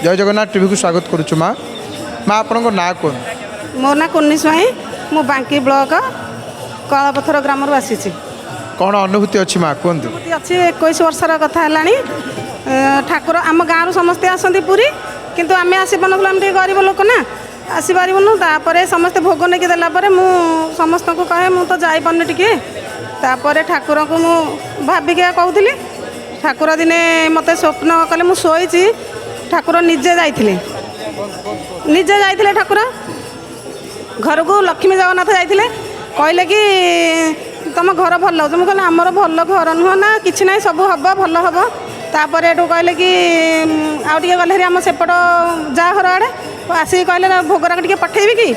जय जगन्नाथ टीवी को स्वागत करुछु माँ माँ आपन ना कौन मो ना कुन्नी स्वाई मु बांकी ब्लॉक कलापथर ग्राम आसी कौन अनुभूति अच्छी माँ कहतु अच्छी 21 वर्षर कथा है ठाकुर आम गाँव समस्ते आसती पुरी किंतु आम आसी पार्ल आम गरीब लोक ना आसी पारूँ तापर समस्ते भोग नहीं देलापर मु समस्त को कहे मु तो जापारे टे तापर ठाकुर को मु भाविक कहूली ठाकुर दिने मत स्वप्न कले मु शोची ठाकुर निजे जाइए ठाकुर घर को लक्ष्मी जगन्नाथ जाइए कहले कि तुम घर भल हो कहले आमर भल घर नुह ना कि ना सब हम भल हम तापर एटू कहले कि आउे गले आम सेपट जा घर आड़े आसिक कहले भोगराक टे पठेबी कि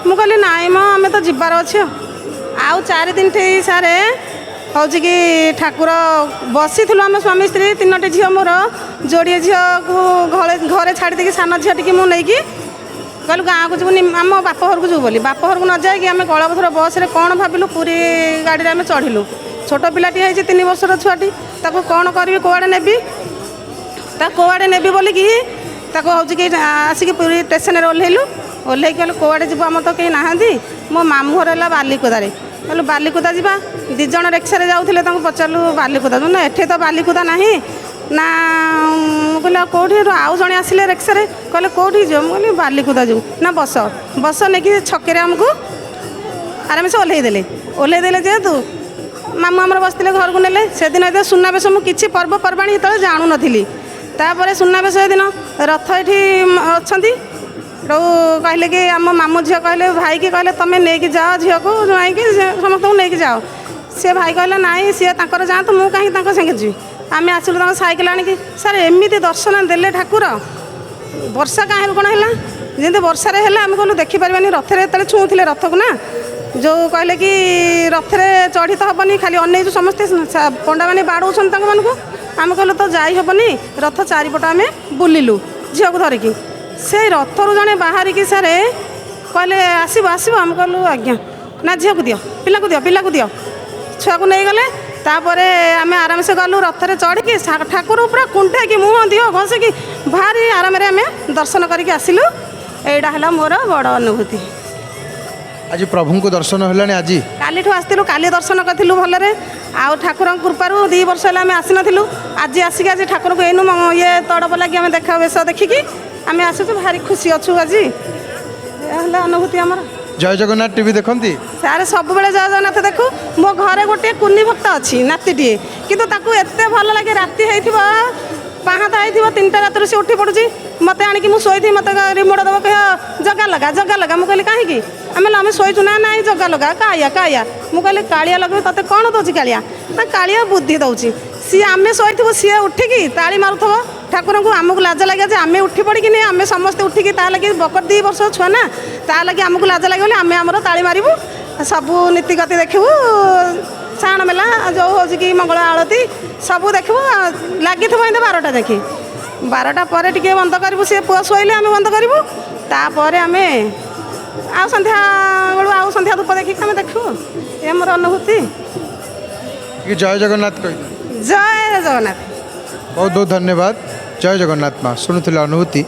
मुझे कहली नाई म आम तो जबार अच्छे आउ 4 दिन थे सारे हूँ कि ठाकुर बसी आम स्वामी स्त्री 3टी झील मोर जोड़े झील को घरे छाड़ी देकी सान झील टी मुझे कहलु गाँव को जीवन आम बाप घर को जीव बोली बाप घर को न जाकि आम कलापथर बस रे कौन भाविलु पूरी गाड़ी आम चढ़िलु छोट पिलाटी है 3 वर्षर छुआटी ताको कौन करी कौड़े नेबी कौड़े नेबी बोलिकी हूँ कि आसिक पूरी स्टेशन ओह्लैलु ओह्ल कहलु कौड़े जीव आम तो कहीं नहांती मो मामू घर है बालिकुदारे कहलु बालिकुदा जा 2 जण रिक्शा जाऊे पचारू बालिकुदा ना एठे तो बालिकुदा ना ना कहले कौटी आउ जड़े आसिले रिक्शा कहले कौटी जो कहली बालिकुदा जो ना बस बस नहीं छके आमको आराम से ओह्लैदेले जेहेतु मामू आमर बसते घर को नेले से दिन ये सुनावेश मुझे पर्वपर्वाणी जो जानू नी तापर सुनावेश दिन रथ ये अच्छा कहले कि आम मामू झील कहले भाई की कहले तुम्हें नहीं जाओ झील को जाई समस्त नहीं जाओ सी भाई कहले नाई सी जातु मुझे कहीं संगे जी आम आसलु साइकेल आणिकी सार एमती दर्शन देले ठाकुर वर्षा कहीं कौन है जमी वर्षार है आम कहलु देखिपारे रथरे जो छुँले रथ को ना जो कहले कि रथरे चढ़ी तो हेनी खाली अनेक समस्ते पंडा मैंने बाड़ौन मानक आम कहलु तो जाई हेनी रथ चारिपट आम बुलिलु झील को धरिकी से रथर जड़े बाहरिकी सारे कहले आसब आसब आम कहलु आज्ञा ना झील को दियो पिला को दियो छुआ को नहीं गले तापर आम आराम से गलु रथरे चढ़ी ठाकुर पूरा कुंठा कि मुँह दियो घसिकी भारी आराम आम दर्शन करके आसिलु एटा है मोर बड़ अनुभूति आज प्रभु को दर्शन है आज काली आसलु काली दर्शन करूँ भलरे आउ ठाकुर कृपार 2 वर्ष है आसी नथिलु आज आसिक आज ठाकुर को एनु ये तड़प लगे आम देखा बेश देखिकी आम आसुचु भारी खुशी अच्छु आज है अनुभूति आमर जय जगन्नाथ टीवी देखती सारे सब जय जगन्नाथ देखु मो घरे गोटे कुन्नी भक्त अच्छी नातीटे किंतु ताकू एते भल लगे राति होइथिबो पाहाता होइथिबो 3टा राति से उठी पड़ुची मते आनिकी मु सोईथि मते रिमोट दबो कह जगा लगा मु कहली काहे आम शोचु ना ना जगा लगा काया मु कहली कालिया लगे तते कौन दौची कालिया ना कालिया बुद्धि दौची सी आम शोथु सी उठिकी ताली मारुथबो ठाकुर को आमको लाज लगे आम उठी पड़ी नहीं आम समस्ते उठिकी ता लगे बकट 2 वर्ष छुआ ना ता लगे आमको लाज लगे आम आमर ताली मारू सबू नीतिगति देखू साण मेला जो हूँ कि मंगल आलती सबू देखू लगी 12टा देखी 12टा पर टे बंद करूँ सी पुआ शोले आम बंद करूँ तापर आम आ संध्या बेलू आउ संध्या धूप देखिक आम देखू ये मोर अनुभूति जय जगन्नाथ कह जय जगन्नाथ बहुत बहुत धन्यवाद जय जगन्नाथ माँ शुणुले अनुभूति।